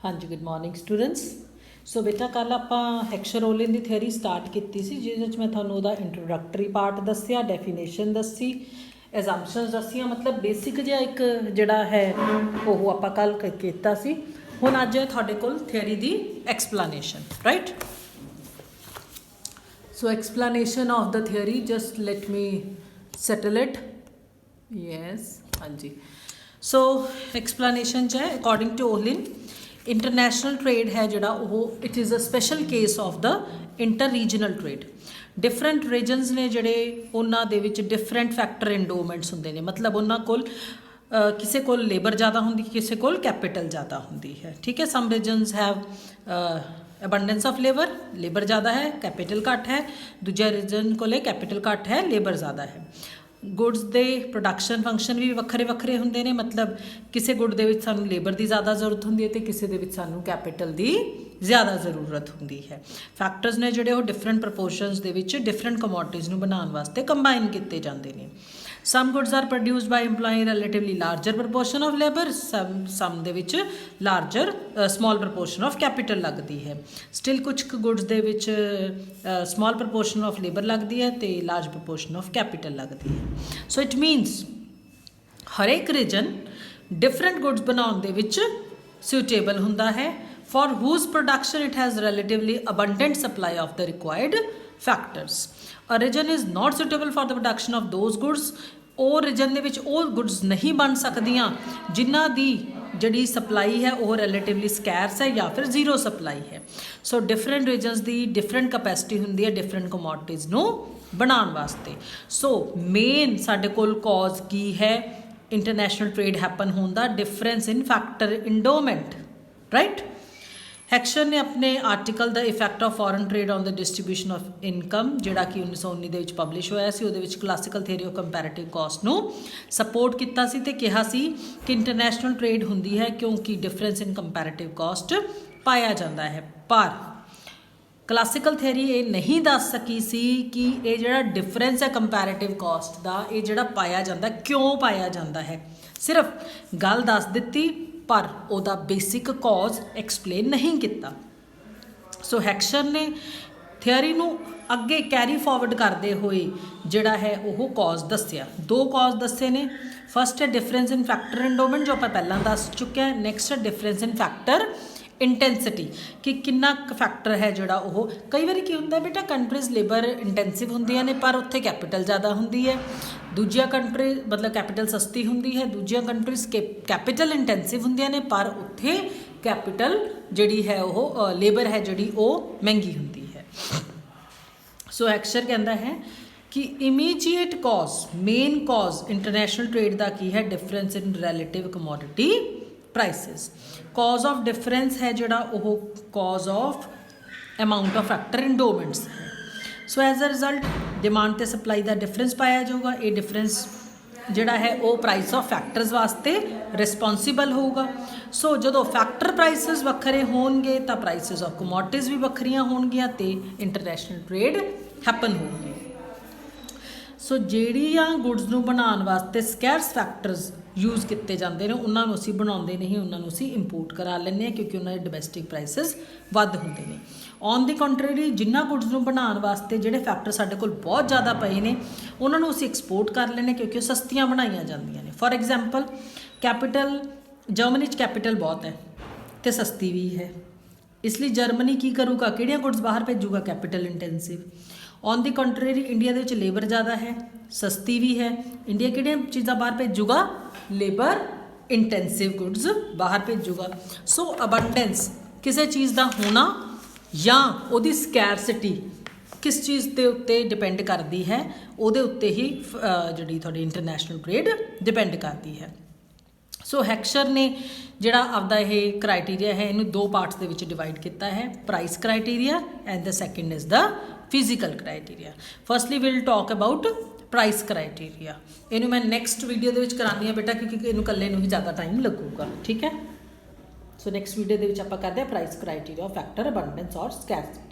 हाँ जी, good morning students. सो बेटा कल आपां हेक्सर-ओलिन की थियरी स्टार्ट की सी, जिस मैं तुहानूं उहदा इंट्रोडक्टरी पार्ट दस्सिया, डेफिनेशन दसी, एजम्पशनस दसियां, मतलब बेसिक जिहा एक जिहड़ा है वो आपां कल कीता सी। हुण अज है तुहाडे कोल थियरी दी explanation, right. So explanation of the theory, just let me settle it. Yes, हाँ जी। सो एक्सप्लेनेशन च है according to Ohlin international trade है जिहड़ा वो it is a special case of the inter regional trade. Different regions ने जिहड़े उन्हां दे विच डिफरेंट फैक्टर इंडोमेंट्स हुंदे ने, मतलब उन्हां कोल किसी कोल लेबर ज़्यादा होंदी, किसी कोल कैपिटल ज़्यादा होंदी है, ठीक है। Some regions have abundance of labour ज़्यादा है, कैपिटल घट है। दूजा रीजन कोले कैपिटल घट है, लेबर ज़्यादा है। गुड्स के प्रोडक्शन फंक्शन भी वक्रे वक्रे होंदे ने, मतलब किसी गुड दे विच सानू लेबर की ज़्यादा जरूरत होंदी है तो किसी दे विच सानू कैपिटल की ज़्यादा जरूरत होंदी है। फैक्टर्स ने जिहड़े वो डिफरेंट प्रपोर्शनस दे विच डिफरेंट कमोडिटीज़ नूं बनाउण वास्ते कंबाइन किए जाते हैं। Some goods are produced by employing relatively larger proportion of labour, some दे विच larger small proportion of capital लगती है। स्टिल कुछ गुड्स दे विच स्मॉल प्रपोर्शन ऑफ लेबर लगती है तो लार्ज प्रपोर्शन ऑफ कैपिटल लगती है। सो इट मीनस हर एक रीजन डिफरेंट गुड्स बनाने दे विच सूटेबल हुंदा है, for whose production it has relatively abundant supply of the required factors. A region is not suitable for the production of those goods, ਉਹ region ਦੇ ਵਿੱਚ ਉਹ ਗੁੱਡਸ ਨਹੀਂ ਬਣ ਸਕਦੀਆਂ ਜਿਨ੍ਹਾਂ ਦੀ ਜਿਹੜੀ ਸਪਲਾਈ ਹੈ ਉਹ ਰਿਲੇਟਿਵਲੀ ਸਕੈਰਸ ਹੈ ਜਾਂ ਫਿਰ ਜ਼ੀਰੋ ਸਪਲਾਈ ਹੈ। ਸੋ ਡਿਫਰੈਂਟ ਰੀਜਨਸ ਦੀ ਡਿਫਰੈਂਟ ਕਪੈਸਿਟੀ ਹੁੰਦੀ ਹੈ ਡਿਫਰੈਂਟ ਕਮੋਡਿਟੀਜ਼ ਨੂੰ ਬਣਾਉਣ ਵਾਸਤੇ। ਸੋ ਮੇਨ ਸਾਡੇ ਕੋਲ ਕੌਜ਼ ਕੀ ਹੈ ਇੰਟਰਨੈਸ਼ਨਲ ਟ੍ਰੇਡ हैपन होने का? Difference in factor endowment, right. Heckscher ने अपने article the effect of foreign trade on the distribution of income जिहड़ा कि 1919 के पब्लिश होया सी, उहदे which classical theory of comparative cost नूं सपोर्ट किया सी ते कहा सी कि इंटरनैशनल ट्रेड हुंदी है क्योंकि डिफरेंस इन कंपैरेटिव कॉस्ट पाया जाता है। पर क्लासिकल थियरी ये नहीं दस सकी सी कि ये जिहड़ा डिफरेंस है कंपैरेटिव कॉस्ट का ये जिहड़ा पाया जाता क्यों पाया जाता है। सिर्फ गल दस दिती पर उहदा बेसिक कॉज एक्सप्लेन नहीं किया। सो हेक्सर ने थियरी नूं अगे कैरी फॉरवर्ड करते हुए जिहड़ा है वो कॉज दस्सिया। दो कॉज दस्से ने, फस्ट है डिफरेंस इन फैक्टर इंडोमेंट जो आप पहला दस चुके हैं, नैक्सट है डिफरेंस इन फैक्टर इंटेंसिटी कि कितना फैक्टर है जोड़ा वो। कई बार की होंगे बेटा कंट्रीज़ लेबर इंटेंसिव होंदियां ने पर उत्थे कैपिटल ज़्यादा होंदी है, दूजिया कंट्री मतलब कैपिटल सस्ती होंदी है, दूजिया कंट्रीज़ कैपिटल इंटेंसिव होंदियां ने पर उत्थे कैपिटल जिहड़ी है वो लेबर है जिहड़ी वो महंगी होंदी है। सो हेक्सर कहता है कि immediate cause main cause international trade का की है difference in relative commodity prices. Cause of difference है जोड़ा वो cause of amount of factor endowments है। So as a result demand ते सप्लाई का डिफरेंस पाया जाऊगा। ये डिफरेंस जोड़ा है वो प्राइस ऑफ फैक्टर्स वास्ते रिस्पोंसिबल होगा। सो जो फैक्टर प्राइसिस वक्रे होंगे तो प्राइसिस ऑफ कमोडिटीज़ भी वक्रियां होंगियां तो इंटरनेशनल ट्रेड हैपन होगी। सो ਜਿਹੜੀਆਂ गुड्स ਨੂੰ ਬਣਾਉਣ वास्ते ਸਕੈਰਸ फैक्टर्स यूज़ किए जाते हैं उन्होंने असीं बनाते नहीं, उन्होंने असीं इंपोर्ट करा लें क्योंकि उन्होंने डोमैसटिक प्राइसिस वध होंगे ने। ऑन द कंट्रेरी जिन्हों गुड्स ਨੂੰ ਬਣਾਉਣ वास्ते ਜਿਹੜੇ फैक्टर साडे कोल बहुत ज़्यादा पए ने उन्होंने असीं एक्सपोर्ट कर लें क्योंकि सस्तियां बनाई जांदियां ने। For example capital Germany capital बहुत है तो सस्ती भी है, इसलिए जर्मनी की करूगा किहड़ियां गुड्स बाहर भेजूगा capital intensive. On the contrary India के लेबर ज़्यादा है, सस्ती भी है, इंडिया कि चीज़ा बाहर भेजूगा लेबर इंटेंसिव गुड्स बाहर भेजूगा। सो अबंडेंस किसी चीज़ का होना या उसकी स्कैरसिटी किस चीज़ के उत्ते डिपेंड करती है, वो उत्ते ही जी थोड़ी इंटरनेशनल ट्रेड डिपेंड करती है। सो हेक्सर ने जिहड़ा आपदा ये क्राइटेरिया है इन्हूं दो पार्ट्स दे विच डिवाइड किया है, price criteria and the second is the physical criteria. Firstly will talk about price criteria. इनू मैं नैक्सट वीडियो दे विच करानी है बेटा क्योंकि इनू कल्ले नूं ही ज़्यादा टाइम लगूगा, ठीक है। सो नैक्सट वीडियो दे विच आपां करदे price criteria of factor abundance और स्कैरसिटी।